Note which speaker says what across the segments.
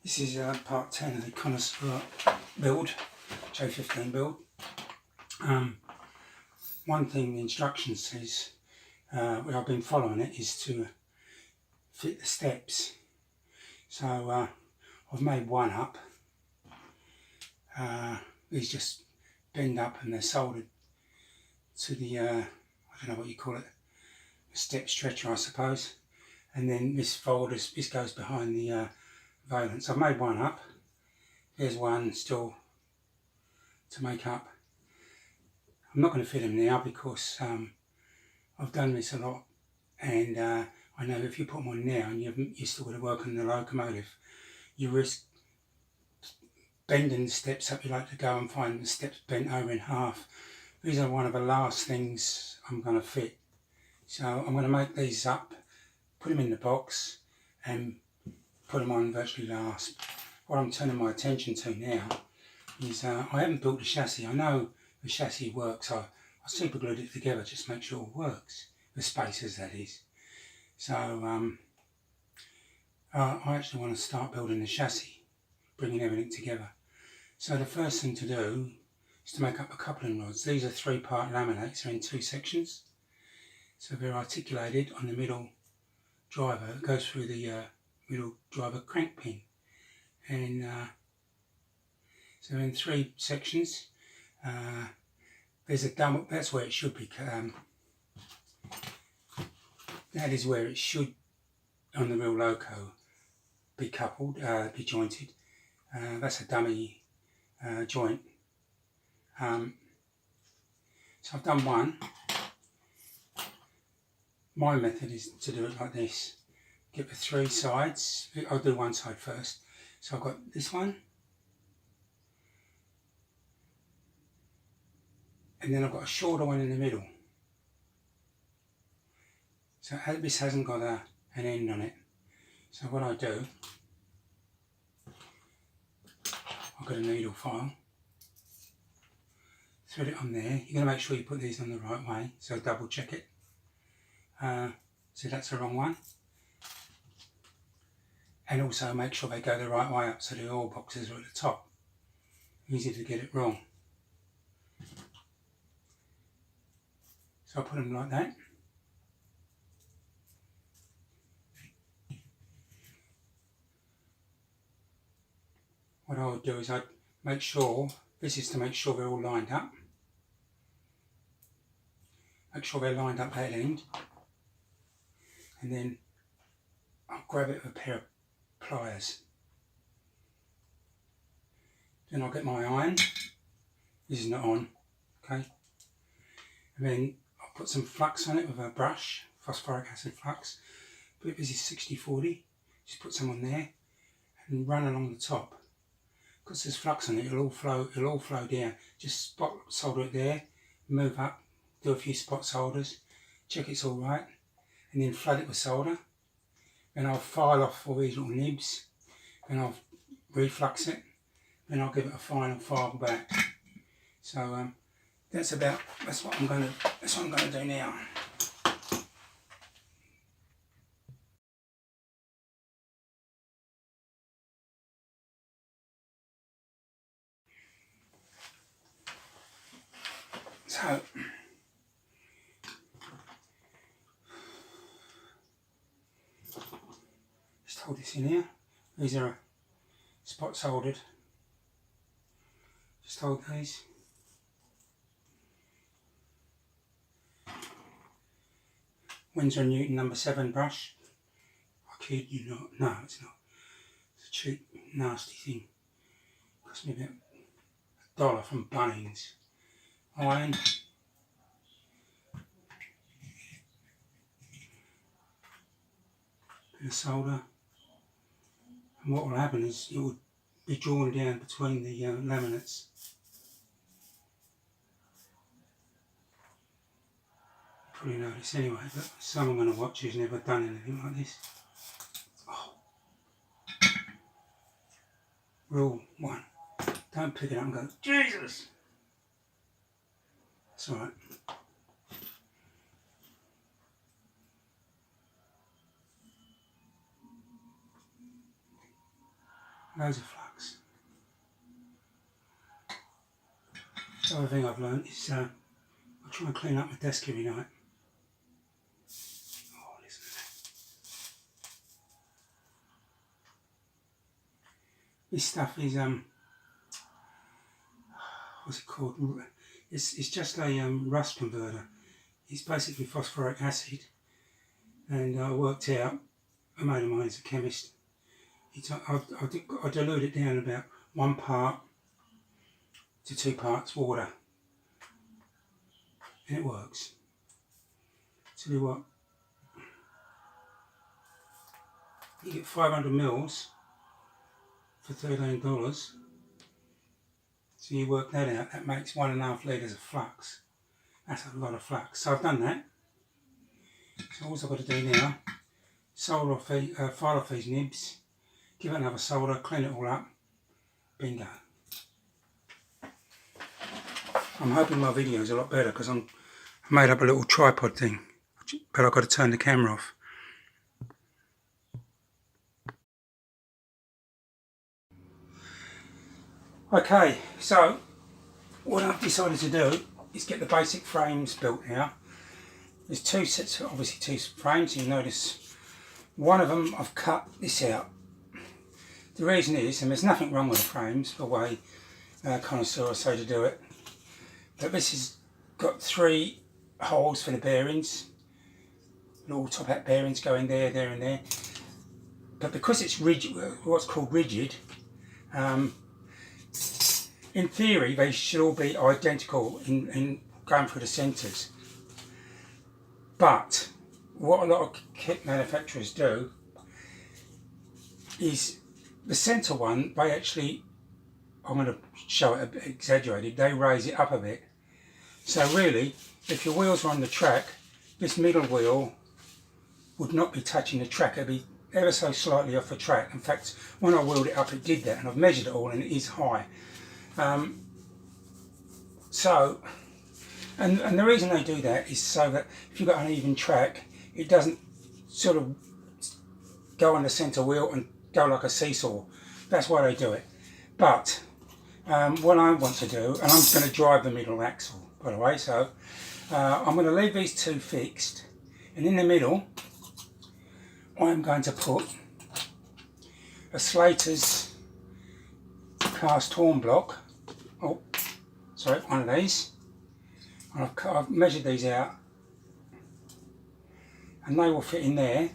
Speaker 1: This is part 10 of the Connoisseur build, J15 build. One thing the instructions says, what I've been following it, is to fit the steps. So I've made one up. These just bend up and they're soldered to the, I don't know what you call it, step stretcher I suppose. And then this goes behind the valence. I've made one up. There's one still to make up. I'm not going to fit them now because I've done this a lot, and I know if you put them on now and you're still going to work on the locomotive, you risk bending the steps up. You like to go and find the steps bent over in half. These are one of the last things I'm going to fit. So I'm going to make these up, put them in the box and put them on virtually last. What I'm turning my attention to now is I haven't built the chassis. I know the chassis works. I super glued it together just to make sure it works. The spacers, that is. So I actually want to start building the chassis, bringing everything together. So the first thing to do is to make up the coupling rods. These are 3-part laminates. They're in 2 sections. So they're articulated on the middle driver. It goes through the middle driver crank pin. And so in 3 sections. There's a dumb, that's where it should be, that is where it should, on the real loco, be coupled, be jointed. That's a dummy joint. So I've done one. My method is to do it like this. Get the 3 sides. I'll do one side first. So I've got this one. And then I've got a shorter one in the middle. So this hasn't got an end on it. So what I do, I've got a needle file, thread it on there. You're going to make sure you put these on the right way, so double check it. So that's the wrong one. And also make sure they go the right way up so the oil boxes are at the top. Easy to get it wrong. So I put them like that. What I would do is I'd make sure, this is to make sure they're all lined up. Make sure they're lined up that end. And then I'll grab it with a pair of pliers. Then I'll get my iron. This is not on, okay? And then I'll put some flux on it with a brush, phosphoric acid flux. But this is 60-40, just put some on there and run along the top. Because there's flux on it, it'll all flow down. Just spot solder it there, move up, do a few spot solders, check it's all right, and then flood it with solder. Then I'll file off all these little nibs, then I'll reflux it, then I'll give it a final file back. So that's what I'm going to do now. So just hold this in here. These are spot soldered. Just hold these. Winsor & Newton number 7 brush. I kid you not. No, it's not. It's a cheap, nasty thing. Cost me about $1 from Bunnings. Iron. Bit of solder. And what will happen is it will be drawn down between the laminates. Probably notice anyway, but someone going to watch who's never done anything like this. Oh. Rule 1. Don't pick it up and go, Jesus! It's alright. loads of flux. The other thing I've learned is I try and clean up my desk every night. Oh, listen to that. This stuff is what's it called? It's just a rust converter. It's basically phosphoric acid, and I worked out. A mate of mine is a chemist. I dilute it down about 1 part to 2 parts water, and it works. Tell you what, you get 500 mils for $13. So you work that out. That makes 1.5 litres of flux. That's a lot of flux. So I've done that. So all I've got to do now, solder off, file off these nibs, give it another solder, clean it all up, bingo. I'm hoping my video is a lot better because I made up a little tripod thing, but I've got to turn the camera off. Okay, so what I've decided to do is get the basic frames built now. There's 2 sets, obviously 2 frames. You notice one of them I've cut this out. The reason is, and there's nothing wrong with the frames, the way Connoisseur say to do it, but this has got 3 holes for the bearings. Little top hat bearings go in there, there and there. But because it's rigid, what's called rigid, in theory they should all be identical in going through the centres. But what a lot of kit manufacturers do is the centre one, they actually, I'm going to show it a bit exaggerated, they raise it up a bit. So really, if your wheels are on the track, this middle wheel would not be touching the track, it'd be ever so slightly off the track. In fact, when I wheeled it up it did that, and I've measured it all and it is high. And the reason they do that is so that if you've got an even track, it doesn't sort of go on the centre wheel and go like a seesaw. That's why they do it. But what I want to do, and I'm going to drive the middle axle, by the way, so I'm going to leave these 2 fixed, and in the middle I'm going to put a Slater's cast horn block. Oh, sorry, one of these. And I've measured these out, and they will fit in there,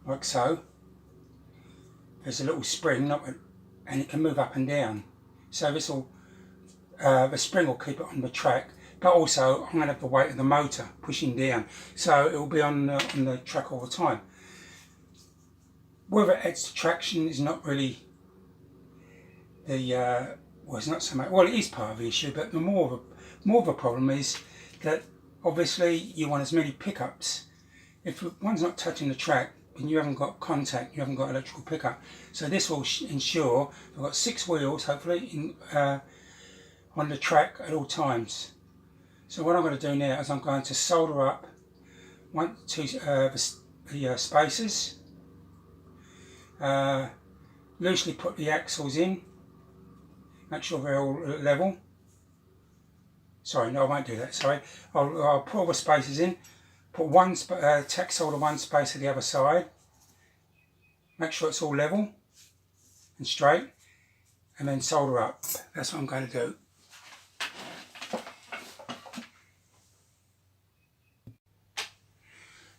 Speaker 1: like so. There's a little spring, and it can move up and down. So this will, the spring will keep it on the track, but also I'm going to have the weight of the motor pushing down, so it will be on the track all the time. Whether it adds to traction is not really the well, it's not so much. Well, it is part of the issue, but the more of a problem is that obviously you want as many pickups. If one's not touching the track, then you haven't got contact, you haven't got electrical pickup. So this will ensure I've got 6 wheels, hopefully, on the track at all times. So what I'm going to do now is I'm going to solder up the spacers, loosely put the axles in, make sure they're all level. Sorry, no, I won't do that, sorry. I'll put all the spacers in, put tack solder one spacer to the other side, make sure it's all level and straight, and then solder up. That's what I'm going to do.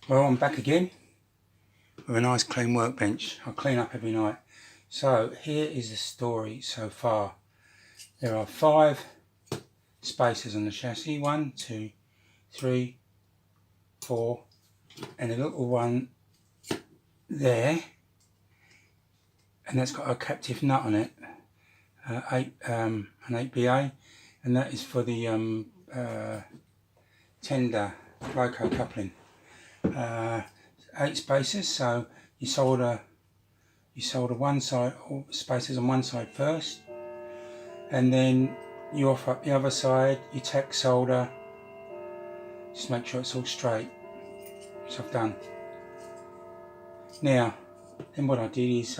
Speaker 1: Well, I'm back again with a nice clean workbench. I clean up every night. So here is the story so far. There are 5 spacers on the chassis, 1, 2, 3, 4, and a little one there, and that's got a captive nut on it, an 8BA, and that is for the tender loco coupling. 8 spacers, so you solder one side, all spacers on one side first, and then you offer up the other side, you tack solder, just make sure it's all straight, which I've done. Now, then what I did is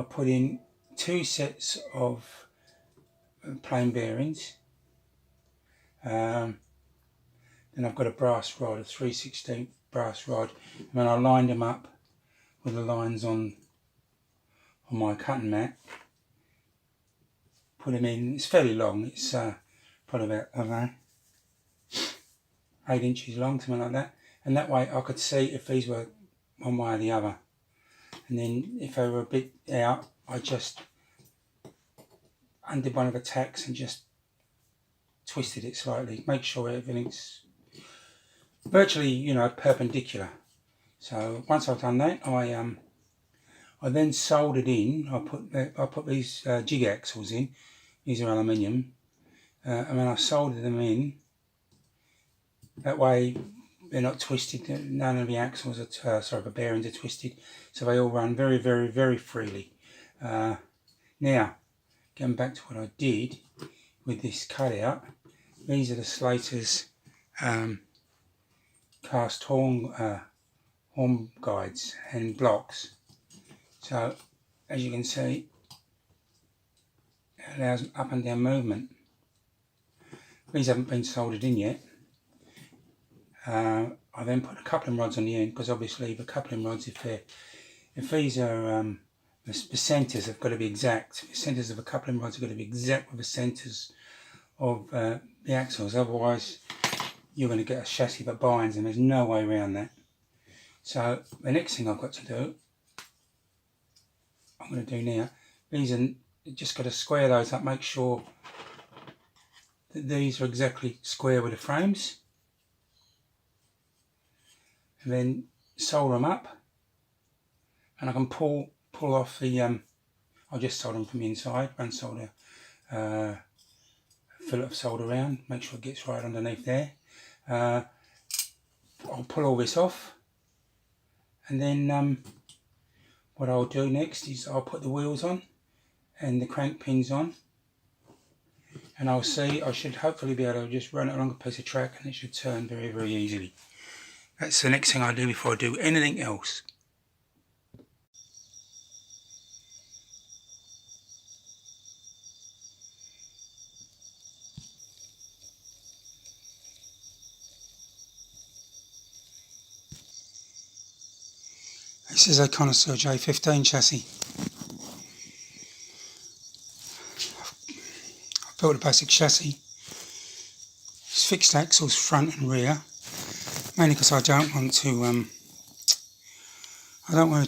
Speaker 1: I put in 2 sets of plain bearings. Then I've got a brass rod, a 3/16 brass rod, and then I lined them up with the lines on my cutting mat. Put them in. It's fairly long. It's probably about, I don't know, 8 inches long, something like that. And that way I could see if these were one way or the other. And then if they were a bit out, I just undid one of the tacks and just twisted it slightly. Make sure everything's virtually, you know, perpendicular. So once I've done that, I then soldered in. I put these jig axles in. These are aluminium, and then I soldered them in. That way they're not twisted. None of the axles are the bearings are twisted, so they all run very, very, very freely. Now, getting back to what I did with this cutout, these are the Slater's cast horn guides and blocks. So, as you can see, it allows up and down movement. These haven't been soldered in yet. I then put a coupling rods on the end, because obviously the coupling rods, if these are the centres have got to be exact. The centres of the coupling rods have got to be exact with the centres of the axles. Otherwise, you're going to get a chassis that binds, and there's no way around that. So the next thing I've got to do, I'm going to do now, these are just got to square those up, make sure that these are exactly square with the frames, and then solder them up, and I can pull off the I'll just solder them from the inside, run solder, fill it of solder around, make sure it gets right underneath there. I'll pull all this off, and then what I'll do next is I'll put the wheels on and the crank pins on, and I should hopefully be able to just run it along a piece of track, and it should turn very, very easily. That's the next thing I do before I do anything else. This is a Connoisseur J15 chassis. I've built a basic chassis. It's fixed axles front and rear, mainly because I don't want to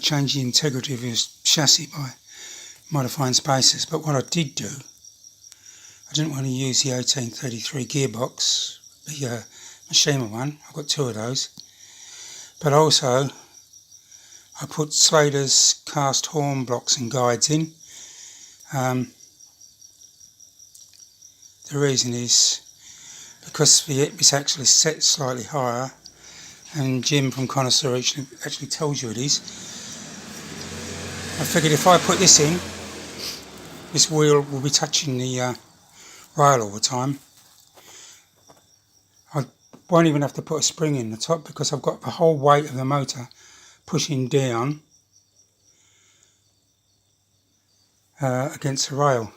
Speaker 1: change the integrity of this chassis by modifying spacers. But what I did do, I didn't want to use the 1833 gearbox, the Machima one. I've got 2 of those. But also, I put Slater's cast horn blocks and guides in. The reason is because it's actually set slightly higher, and Jim from Connoisseur actually tells you it is. I figured if I put this in, this wheel will be touching the rail all the time. I won't even have to put a spring in the top, because I've got the whole weight of the motor pushing down against the rail.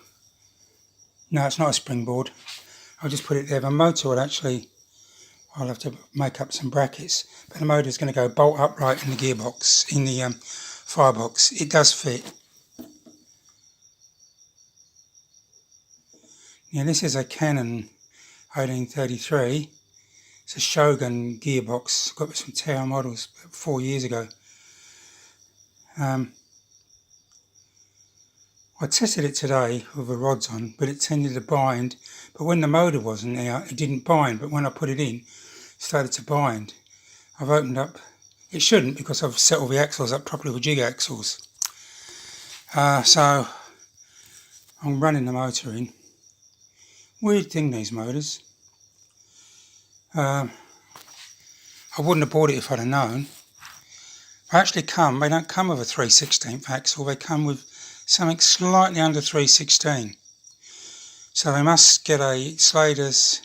Speaker 1: No, it's not a springboard. I'll just put it there. The motor will actually, I'll have to make up some brackets, but the motor is going to go bolt upright in the gearbox, in the firebox. It does fit. Now this is a Canon 1833. It's a Shogun Gearbox. Got this from Tower Models 4 years ago. I tested it today with the rods on, but it tended to bind. But when the motor wasn't out, it didn't bind. But when I put it in, it started to bind. I've opened up. It shouldn't, because I've set all the axles up properly with jig axles. So I'm running the motor in. Weird thing, these motors. I wouldn't have bought it if I'd have known. They don't come with a 3/16 axle, they come with something slightly under 3/16. So they must get a Slater's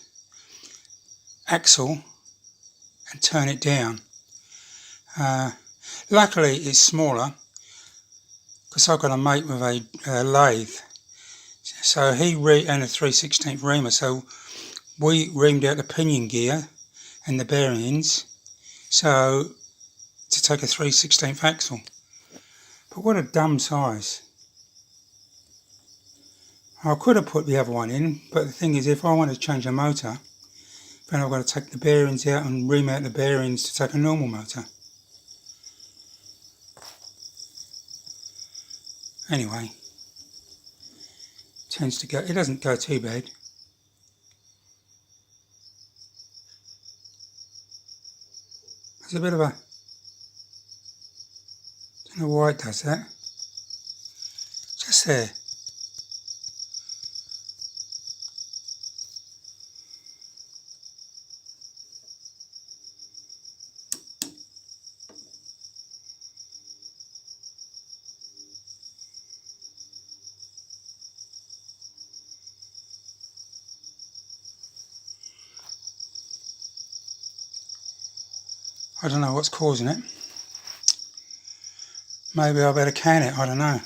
Speaker 1: axle and turn it down. Luckily it's smaller, because I've got a mate with a lathe, so he and a 3/16 reamer, so we reamed out the pinion gear and the bearings so to take a 3/16 axle. But what a dumb size. I could have put the other one in, but the thing is, if I want to change a motor, then I've got to take the bearings out and ream out the bearings to take a normal motor. Anyway, tends to go, it doesn't go too bad. There's a bit of a, don't know why it does that. Just there. I don't know what's causing it. Maybe I better can it, I don't know.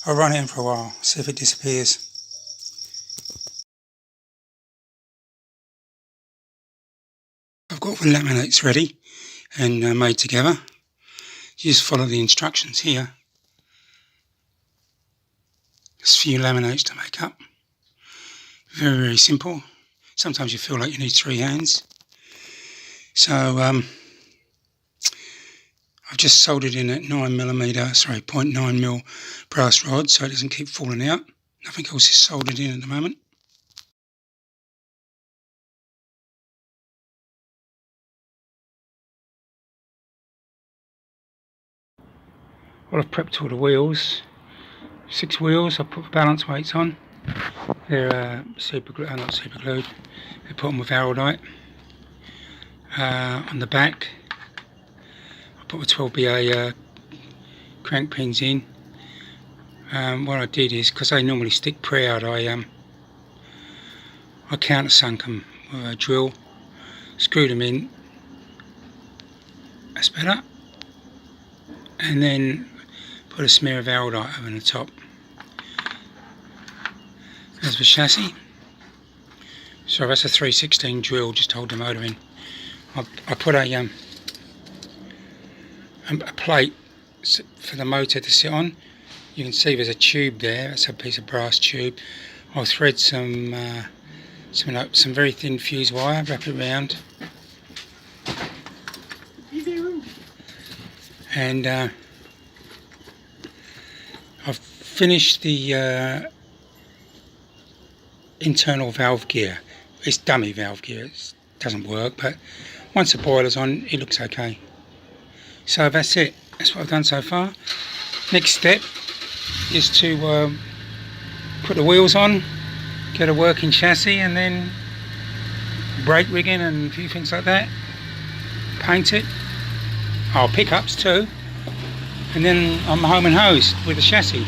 Speaker 1: I'll run it in for a while, see if it disappears. I've got the laminates ready and made together. You just follow the instructions here. Just a few laminates to make up. Very, very simple. Sometimes you feel like you need 3 hands. So I've just soldered in at 0.9mm brass rod so it doesn't keep falling out. Nothing else is soldered in at the moment. Well, I've prepped all the wheels. 6 wheels. I've put the balance weights on. They're super glued, not super glued. They put them with araldite. On the back, I put the 12BA crank pins in. What I did is, because they normally stick proud, I countersunk them with a drill, screwed them in. That's better. And then put a smear of araldite over the top. There's the chassis. So that's a 3/16 drill just to hold the motor in. I put a plate for the motor to sit on. You can see there's a tube there. That's a piece of brass tube. I'll thread some very thin fuse wire, wrap it around, and I've finished the internal valve gear. It's dummy valve gear, it doesn't work, but once the boiler's on it looks okay. So that's it, that's what I've done so far. Next step is to put the wheels on, get a working chassis, and then brake rigging and a few things like that. Paint it. Oh, pickups too, and then I'm home and hosed with the chassis.